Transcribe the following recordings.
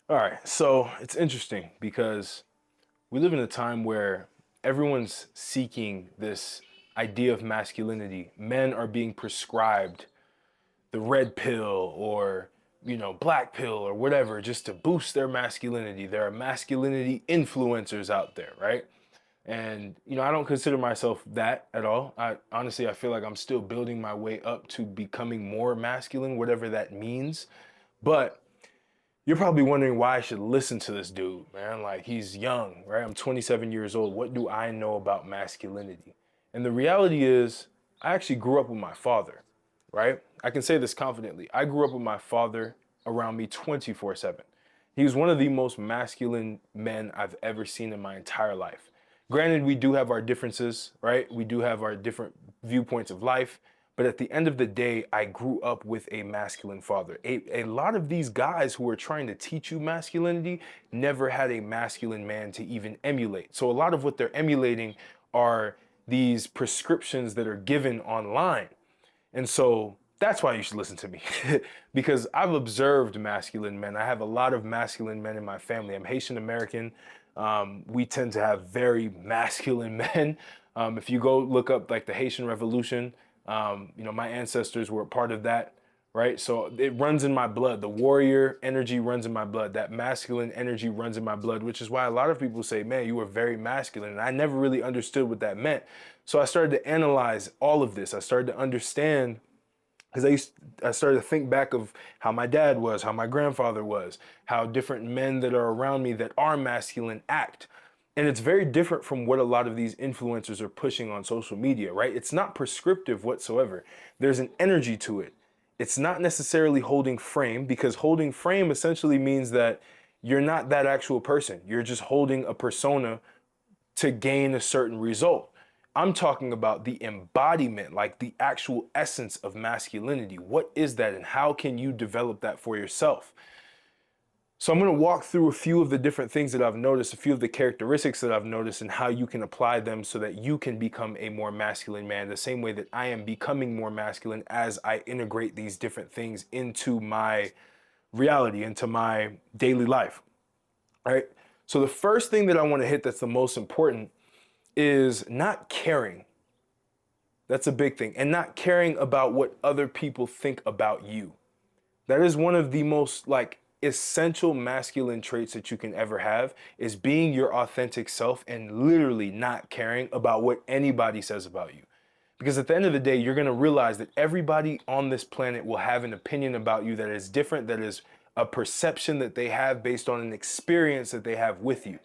All right, so it's interesting because we live in a time where everyone's seeking this idea of masculinity. Men are being prescribed the red pill or, black pill or whatever just to boost their masculinity. There are masculinity influencers out there, right? And I don't consider myself that at all. I feel like I'm still building my way up to becoming more masculine, whatever that means. But you're probably wondering why I should listen to this dude, man. Like, he's young, right? I'm 27 years old. What do I know about masculinity? And the reality is, I actually grew up with my father, right? I can say this confidently. I grew up with my father around me 24/7. He was one of the most masculine men I've ever seen in my entire life. Granted, we do have our differences, right? We do have our different viewpoints of life. But at the end of the day, I grew up with a masculine father. A lot of these guys who are trying to teach you masculinity never had a masculine man to even emulate. So a lot of what they're emulating are these prescriptions that are given online. And so that's why you should listen to me because I've observed masculine men. I have a lot of masculine men in my family. I'm Haitian American. We tend to have very masculine men. If you go look up like the Haitian Revolution, my ancestors were a part of that, right? So it runs in my blood. The warrior energy runs in my blood. That masculine energy runs in my blood, which is why a lot of people say, man, you were very masculine. And I never really understood what that meant. So I started to analyze all of this. I started to understand because I started to think back of how my dad was, how my grandfather was, how different men that are around me that are masculine act. And it's very different from what a lot of these influencers are pushing on social media, right? It's not prescriptive whatsoever. There's an energy to it. It's not necessarily holding frame, because holding frame essentially means that you're not that actual person. You're just holding a persona to gain a certain result. I'm talking about the embodiment, like the actual essence of masculinity. What is that, and how can you develop that for yourself? So I'm going to walk through a few of the different things that I've noticed, a few of the characteristics that I've noticed, and how you can apply them so that you can become a more masculine man, the same way that I am becoming more masculine as I integrate these different things into my reality, into my daily life. All right. So the first thing that I want to hit that's the most important is not caring. That's a big thing. And not caring about what other people think about you. That is one of the most essential masculine traits that you can ever have, is being your authentic self and literally not caring about what anybody says about you. Because at the end of the day, you're going to realize that everybody on this planet will have an opinion about you that is different, that is a perception that they have based on an experience that they have with you.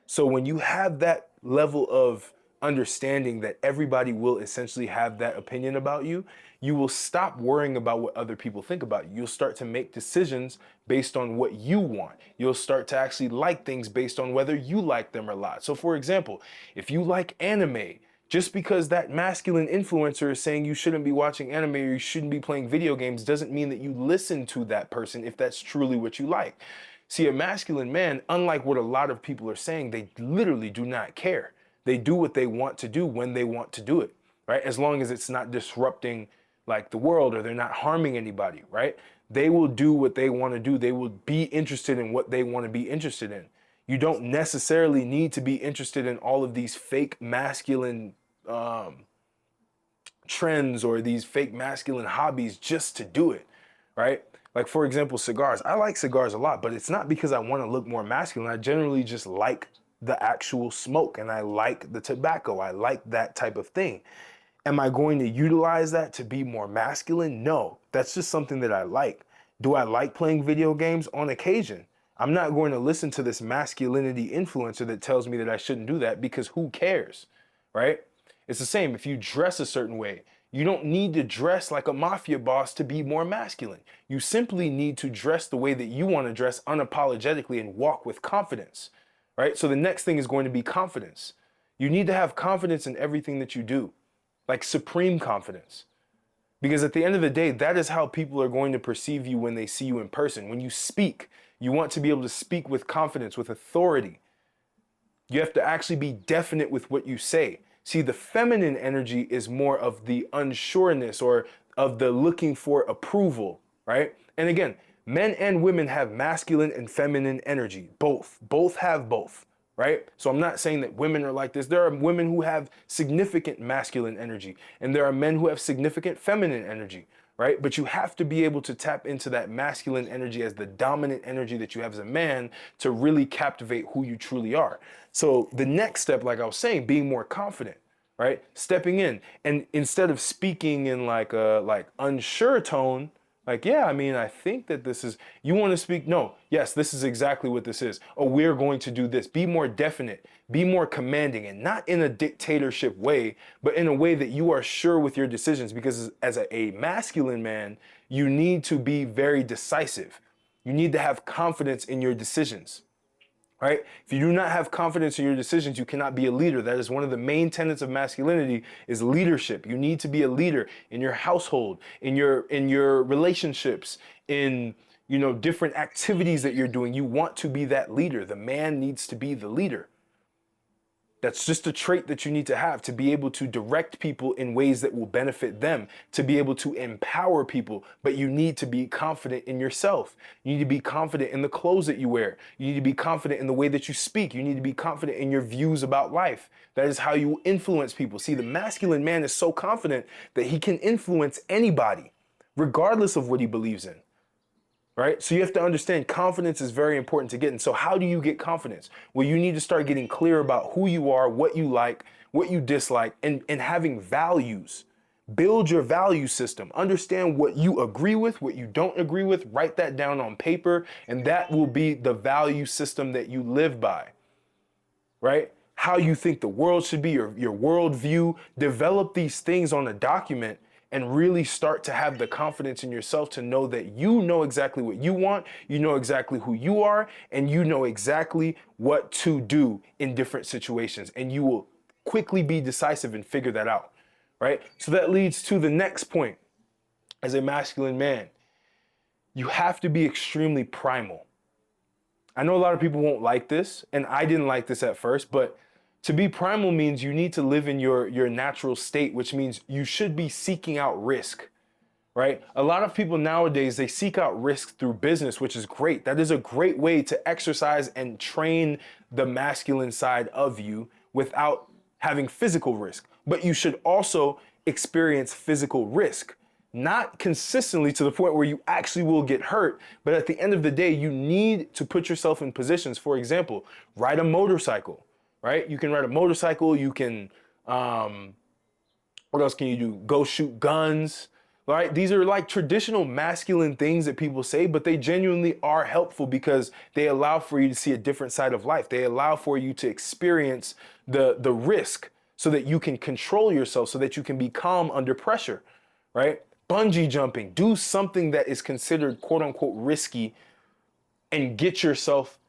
So when you have that level of understanding that everybody will essentially have that opinion about you, you will stop worrying about what other people think about you. You'll start to make decisions based on what you want. You'll start to actually like things based on whether you like them or not. So for example, if you like anime, just because that masculine influencer is saying you shouldn't be watching anime or you shouldn't be playing video games doesn't mean that you listen to that person if that's truly what you like. See, a masculine man, unlike what a lot of people are saying, they literally do not care. They do what they want to do when they want to do it, right? As long as it's not disrupting like the world or they're not harming anybody, right? They will do what they want to do. They will be interested in what they want to be interested in. You don't necessarily need to be interested in all of these fake masculine trends or these fake masculine hobbies just to do it, right? Like, for example, cigars. I like cigars a lot, but it's not because I want to look more masculine. I generally just like the actual smoke and I like the tobacco. I like that type of thing. Am I going to utilize that to be more masculine? No, that's just something that I like. Do I like playing video games? On occasion. I'm not going to listen to this masculinity influencer that tells me that I shouldn't do that, because who cares, right? It's the same if you dress a certain way. You don't need to dress like a mafia boss to be more masculine. You simply need to dress the way that you want to dress unapologetically and walk with confidence, right? So the next thing is going to be confidence. You need to have confidence in everything that you do, like supreme confidence. Because at the end of the day, that is how people are going to perceive you when they see you in person. When you speak, you want to be able to speak with confidence, with authority. You have to actually be definite with what you say. See, the feminine energy is more of the unsureness or of the looking for approval, right? And again, Men and women have masculine and feminine energy. Both have both, right? So I'm not saying that women are like this. There are women who have significant masculine energy, and there are men who have significant feminine energy, right? But you have to be able to tap into that masculine energy as the dominant energy that you have as a man to really captivate who you truly are. So the next step, like I was saying, being more confident, right? Stepping in, and instead of speaking in like a unsure tone, like, yeah, I mean, I think that this is, you want to speak, no, yes, this is exactly what this is. Oh, we're going to do this. Be more definite, be more commanding, and not in a dictatorship way, but in a way that you are sure with your decisions. Because as a masculine man, you need to be very decisive. You need to have confidence in your decisions. Right? If you do not have confidence in your decisions, you cannot be a leader. That is one of the main tenets of masculinity, is leadership. You need to be a leader in your household, in your relationships, in different activities that you're doing. You want to be that leader. The man needs to be the leader. That's just a trait that you need to have, to be able to direct people in ways that will benefit them, to be able to empower people. But you need to be confident in yourself. You need to be confident in the clothes that you wear. You need to be confident in the way that you speak. You need to be confident in your views about life. That is how you influence people. See, the masculine man is so confident that he can influence anybody, regardless of what he believes in. Right? So you have to understand, confidence is very important to get. And so how do you get confidence? Well, you need to start getting clear about who you are, what you like, what you dislike, and having values. Build your value system. Understand what you agree with, what you don't agree with. Write that down on paper, and that will be the value system that you live by. Right? How you think the world should be, your worldview. Develop these things on a document and really start to have the confidence in yourself to know that you know exactly what you want, you know exactly who you are, and you know exactly what to do in different situations. And you will quickly be decisive and figure that out, right? So that leads to the next point. As a masculine man, you have to be extremely primal. I know a lot of people won't like this, and I didn't like this at first, but to be primal means you need to live in your natural state, which means you should be seeking out risk, right? A lot of people nowadays, they seek out risk through business, which is great. That is a great way to exercise and train the masculine side of you without having physical risk. But you should also experience physical risk, not consistently to the point where you actually will get hurt. But at the end of the day, you need to put yourself in positions. For example, ride a motorcycle. Right? You can ride a motorcycle. You can, what else can you do? Go shoot guns, right? These are like traditional masculine things that people say, but they genuinely are helpful because they allow for you to see a different side of life. They allow for you to experience the risk so that you can control yourself, so that you can be calm under pressure, right? Bungee jumping, do something that is considered quote unquote risky and get yourself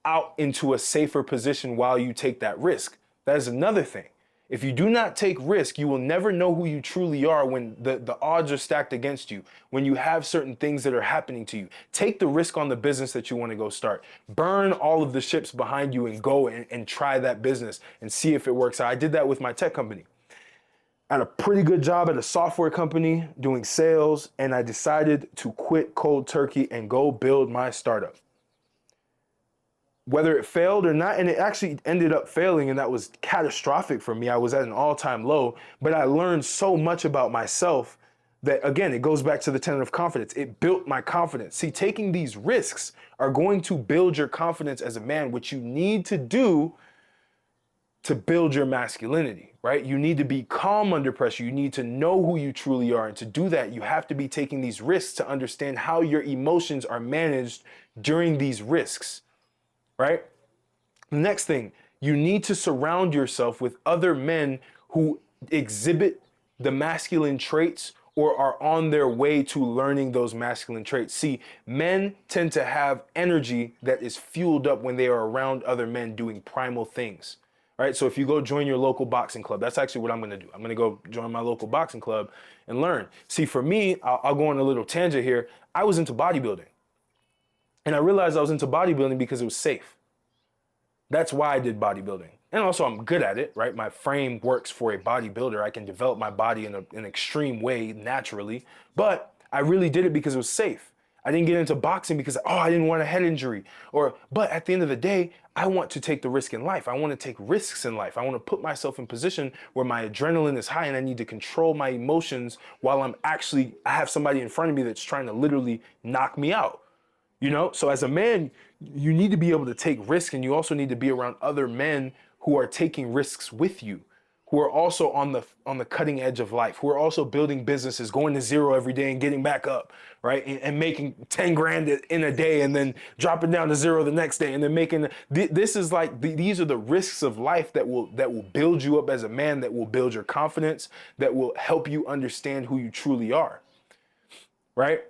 out into a safer position while you take that risk. That is another thing. If you do not take risk, you will never know who you truly are when the odds are stacked against you, when you have certain things that are happening to you. Take the risk on the business that you want to go start. Burn all of the ships behind you and go and try that business and see if it works out. I did that with my tech company. I had a pretty good job at a software company doing sales, and I decided to quit cold turkey and go build my startup. Whether it failed or not, and it actually ended up failing, and that was catastrophic for me. I was at an all-time low, but I learned so much about myself that, again, it goes back to the tenet of confidence. It built my confidence. See, taking these risks are going to build your confidence as a man, which you need to do to build your masculinity, right? You need to be calm under pressure. You need to know who you truly are. And to do that, you have to be taking these risks to understand how your emotions are managed during these risks. Right? Next thing, you need to surround yourself with other men who exhibit the masculine traits or are on their way to learning those masculine traits. See, men tend to have energy that is fueled up when they are around other men doing primal things. Right? So if you go join your local boxing club, that's actually what I'm going to do. I'm going to go join my local boxing club and learn. See, for me, I'll go on a little tangent here. I was into bodybuilding. And I realized I was into bodybuilding because it was safe. That's why I did bodybuilding. And also I'm good at it, right? My frame works for a bodybuilder. I can develop my body in an extreme way naturally, but I really did it because it was safe. I didn't get into boxing because, oh, I didn't want a head injury. But at the end of the day, I want to take the risk in life. I want to take risks in life. I want to put myself in position where my adrenaline is high and I need to control my emotions while I have somebody in front of me that's trying to literally knock me out. So as a man, you need to be able to take risks, and you also need to be around other men who are taking risks with you, who are also on the cutting edge of life, who are also building businesses, going to zero every day and getting back up, right? And making 10 grand in a day and then dropping down to zero the next day and then these are the risks of life that will build you up as a man, that will build your confidence, that will help you understand who you truly are, right?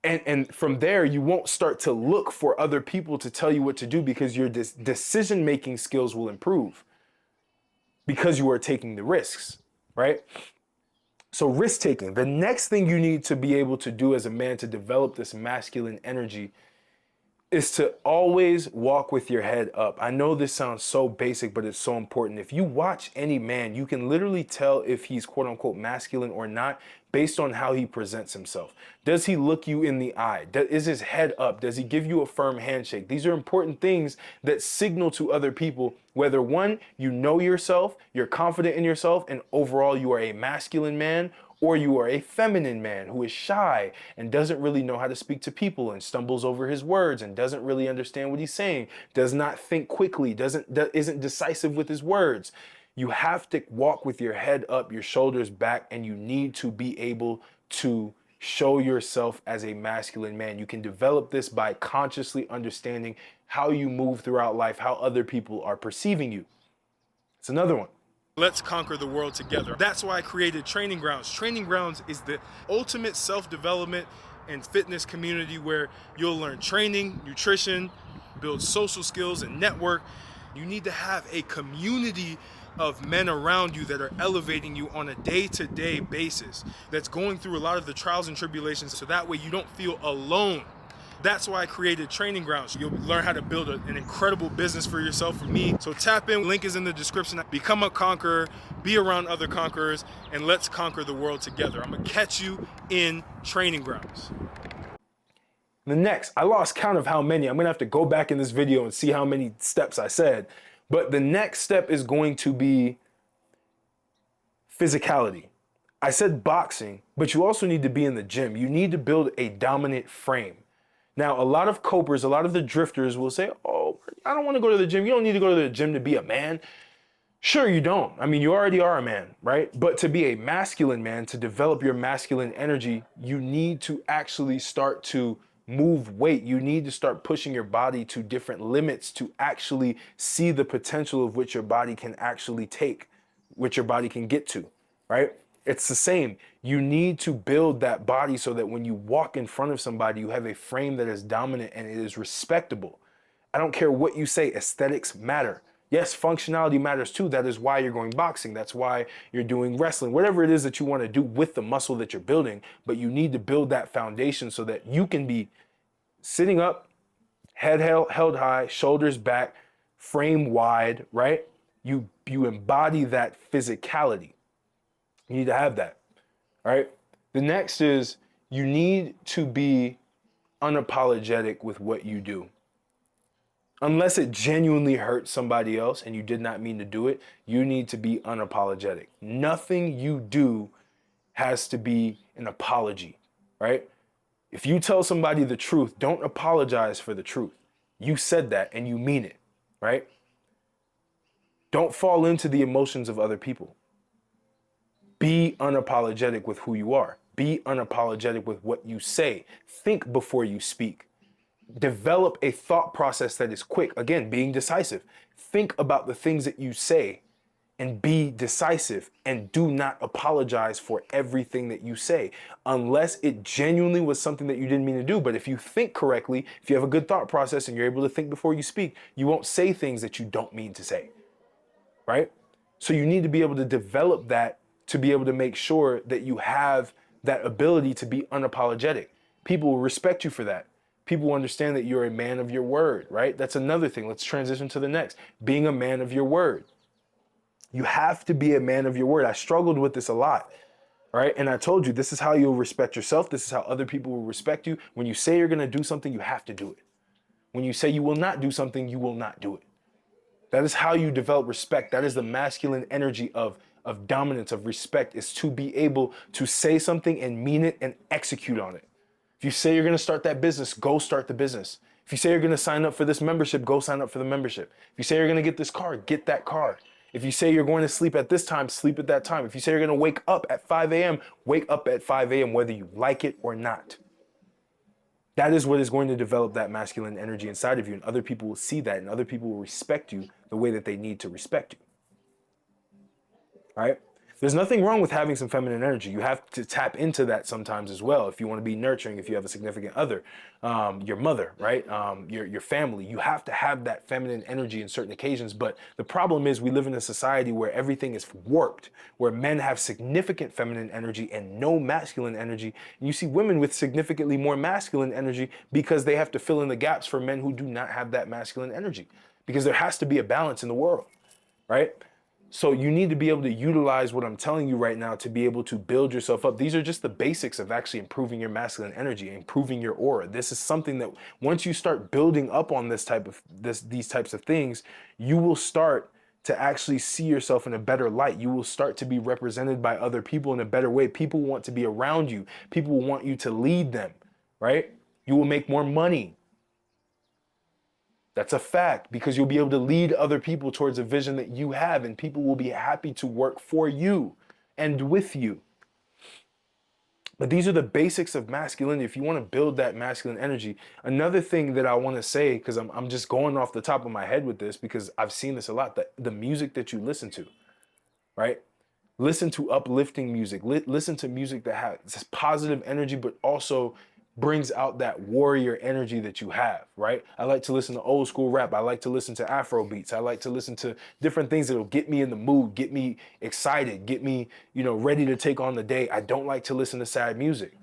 And from there, you won't start to look for other people to tell you what to do, because your decision-making skills will improve because you are taking the risks, right? So risk-taking. The next thing you need to be able to do as a man to develop this masculine energy is to always walk with your head up. I know this sounds so basic, but it's so important. If you watch any man, you can literally tell if he's quote unquote masculine or not based on how he presents himself. Does he look you in the eye? Is his head up? Does he give you a firm handshake? These are important things that signal to other people whether, one, you know yourself, you're confident in yourself, and overall you are a masculine man, or you are a feminine man who is shy and doesn't really know how to speak to people and stumbles over his words and doesn't really understand what he's saying, does not think quickly, isn't decisive with his words. You have to walk with your head up, your shoulders back, and you need to be able to show yourself as a masculine man. You can develop this by consciously understanding how you move throughout life, how other people are perceiving you. It's another one. Let's conquer the world together. That's why I created Training Grounds. Training Grounds is the ultimate self-development and fitness community where you'll learn training, nutrition, build social skills, and network. You need to have a community of men around you that are elevating you on a day-to-day basis, that's going through a lot of the trials and tribulations, so that way you don't feel alone. That's why I created Training Grounds. You'll learn how to build an incredible business for yourself from me. So tap in, link is in the description. Become a conqueror, be around other conquerors, and let's conquer the world together. I'm gonna catch you in Training Grounds. The next, I lost count of how many. I'm gonna have to go back in this video and see how many steps I said. But the next step is going to be physicality. I said boxing, but you also need to be in the gym. You need to build a dominant frame. Now, a lot of copers, a lot of the drifters will say, oh, I don't want to go to the gym. You don't need to go to the gym to be a man. Sure, you don't. I mean, you already are a man, right? But to be a masculine man, to develop your masculine energy, you need to actually start to move weight. You need to start pushing your body to different limits to actually see the potential of which your body can actually take, which your body can get to, right? It's the same. You need to build that body so that when you walk in front of somebody, you have a frame that is dominant and it is respectable. I don't care what you say, aesthetics matter. Yes, functionality matters too. That is why you're going boxing. That's why you're doing wrestling, whatever it is that you want to do with the muscle that you're building. But you need to build that foundation so that you can be sitting up, head held high, shoulders back, frame wide, right? You embody that physicality. You need to have that, all right? The next is you need to be unapologetic with what you do. Unless it genuinely hurts somebody else and you did not mean to do it, you need to be unapologetic. Nothing you do has to be an apology, right? If you tell somebody the truth, don't apologize for the truth. You said that and you mean it, right? Don't fall into the emotions of other people. Be unapologetic with who you are. Be unapologetic with what you say. Think before you speak. Develop a thought process that is quick. Again, being decisive. Think about the things that you say and be decisive, and do not apologize for everything that you say unless it genuinely was something that you didn't mean to do. But if you think correctly, if you have a good thought process and you're able to think before you speak, you won't say things that you don't mean to say, right? So you need to be able to develop that to be able to make sure that you have that ability to be unapologetic. People will respect you for that. People will understand that you're a man of your word, right? That's another thing. Let's transition to the next. Being a man of your word. You have to be a man of your word. I struggled with this a lot. right? And I told you, this is how you'll respect yourself. This is how other people will respect you. When you say you're going to do something, you have to do it. When you say you will not do something, you will not do it. That is how you develop respect. That is the masculine energy of dominance, of respect, is to be able to say something and mean it and execute on it. If you say you're going to start that business, go start the business. If you say you're going to sign up for this membership, go sign up for the membership. If you say you're going to get this car, get that car. If you say you're going to sleep at this time, sleep at that time. If you say you're going to wake up at 5 a.m., wake up at 5 a.m., whether you like it or not. That is what is going to develop that masculine energy inside of you, and other people will see that, and other people will respect you the way that they need to respect you. All right? There's nothing wrong with having some feminine energy. You have to tap into that sometimes as well. If you want to be nurturing, if you have a significant other, your mother, right? Your family, you have to have that feminine energy in certain occasions. But the problem is we live in a society where everything is warped, where men have significant feminine energy and no masculine energy. And you see women with significantly more masculine energy because they have to fill in the gaps for men who do not have that masculine energy. Because there has to be a balance in the world, right? So you need to be able to utilize what I'm telling you right now to be able to build yourself up. These are just the basics of actually improving your masculine energy, improving your aura. This is something that once you start building up on these types of things, you will start to actually see yourself in a better light. You will start to be represented by other people in a better way. People want to be around you. People will want you to lead them, right? You will make more money. That's a fact, because you'll be able to lead other people towards a vision that you have, and people will be happy to work for you and with you. But these are the basics of masculinity. If you want to build that masculine energy, another thing that I want to say, because I'm just going off the top of my head with this, because I've seen this a lot, the music that you listen to, right? Listen to uplifting music. Listen to music that has positive energy, but also brings out that warrior energy that you have, right? I like to listen to old school rap. I like to listen to Afro beats. I like to listen to different things that'll get me in the mood, get me excited, get me, ready to take on the day. I don't like to listen to sad music.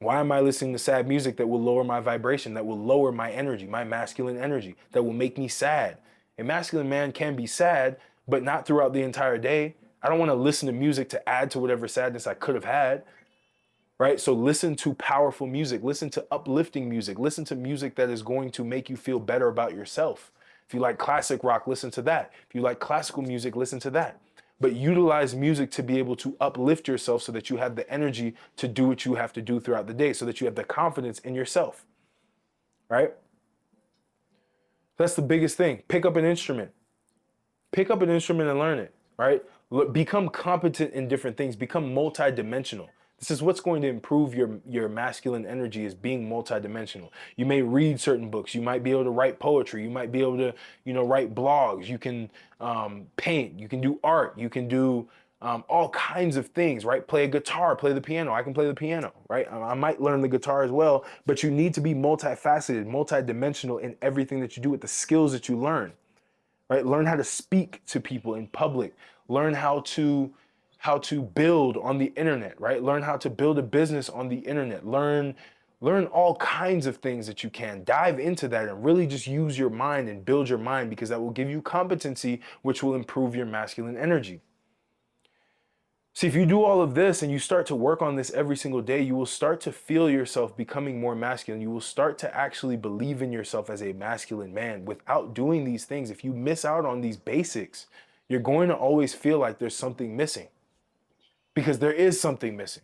Why am I listening to sad music that will lower my vibration, that will lower my energy, my masculine energy, that will make me sad? A masculine man can be sad, but not throughout the entire day. I don't want to listen to music to add to whatever sadness I could have had. Right? So listen to powerful music, listen to uplifting music, listen to music that is going to make you feel better about yourself. If you like classic rock, listen to that. If you like classical music, listen to that. But utilize music to be able to uplift yourself so that you have the energy to do what you have to do throughout the day, so that you have the confidence in yourself. Right? That's the biggest thing. Pick up an instrument. Pick up an instrument and learn it. Right? Become competent in different things. Become multidimensional. This is what's going to improve your masculine energy, is being multidimensional. You may read certain books. You might be able to write poetry. You might be able to, write blogs. You can paint. You can do art. You can do all kinds of things, right? Play a guitar, play the piano. I can play the piano, right? I might learn the guitar as well, but you need to be multifaceted, multidimensional in everything that you do with the skills that you learn, right? Learn how to speak to people in public. Learn how to build on the internet, right? Learn how to build a business on the internet. Learn all kinds of things that you can. Dive into that and really just use your mind and build your mind, because that will give you competency, which will improve your masculine energy. See, if you do all of this and you start to work on this every single day, you will start to feel yourself becoming more masculine. You will start to actually believe in yourself as a masculine man. Without doing these things, if you miss out on these basics, you're going to always feel like there's something missing. Because there is something missing.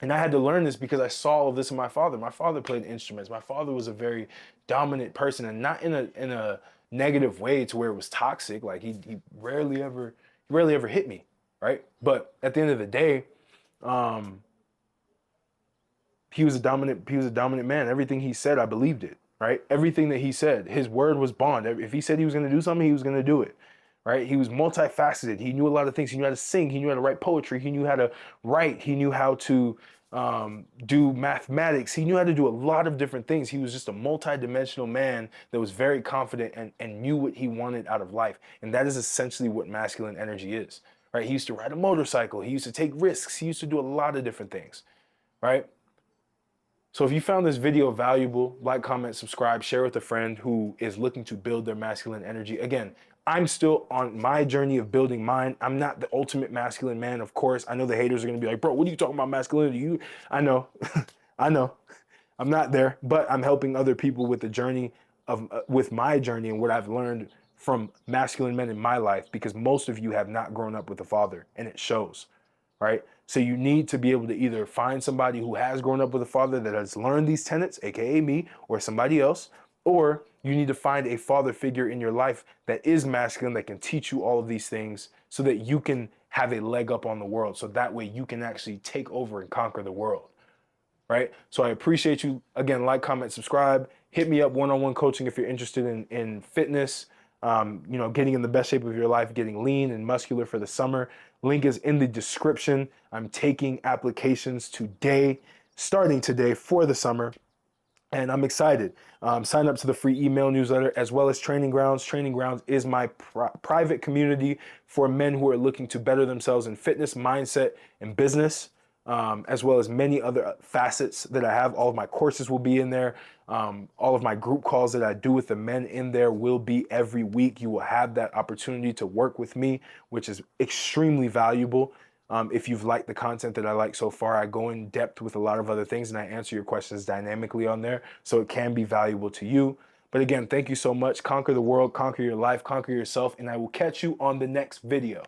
And I had to learn this because I saw all of this in my father. My father played instruments. My father was a very dominant person, and not in a negative way to where it was toxic. Like he rarely ever hit me, right? But at the end of the day, he was a dominant man. Everything he said, I believed it, right? Everything that he said, his word was bond. If he said he was going to do something, he was going to do it. Right? He was multifaceted. He knew a lot of things. He knew how to sing. He knew how to write poetry. He knew how to write. He knew how to do mathematics. He knew how to do a lot of different things. He was just a multidimensional man that was very confident and knew what he wanted out of life. And that is essentially what masculine energy is. Right? He used to ride a motorcycle. He used to take risks. He used to do a lot of different things. Right? So if you found this video valuable, like, comment, subscribe, share with a friend who is looking to build their masculine energy. Again, I'm still on my journey of building mine. I'm not the ultimate masculine man, of course. I know the haters are gonna be like, bro, what are you talking about masculinity? I know, I know. I'm not there, but I'm helping other people with the journey of, with my journey and what I've learned from masculine men in my life, because most of you have not grown up with a father, and it shows, right? So you need to be able to either find somebody who has grown up with a father that has learned these tenets, aka me or somebody else, or you need to find a father figure in your life that is masculine, that can teach you all of these things so that you can have a leg up on the world. So that way you can actually take over and conquer the world, right? So I appreciate you. Again, like, comment, subscribe. Hit me up one-on-one coaching if you're interested in fitness, you know, getting in the best shape of your life, getting lean and muscular for the summer. Link is in the description. I'm taking applications today, starting today for the summer, and I'm excited. Sign up to the free email newsletter as well as Training Grounds. Training Grounds is my private community for men who are looking to better themselves in fitness, mindset, and business. As well as many other facets that I have. All of my courses will be in there. All of my group calls that I do with the men in there will be every week. You will have that opportunity to work with me, which is extremely valuable. If you've liked the content that I like so far, I go in depth with a lot of other things and I answer your questions dynamically on there, so it can be valuable to you. But again, thank you so much. Conquer the world, conquer your life, conquer yourself, and I will catch you on the next video.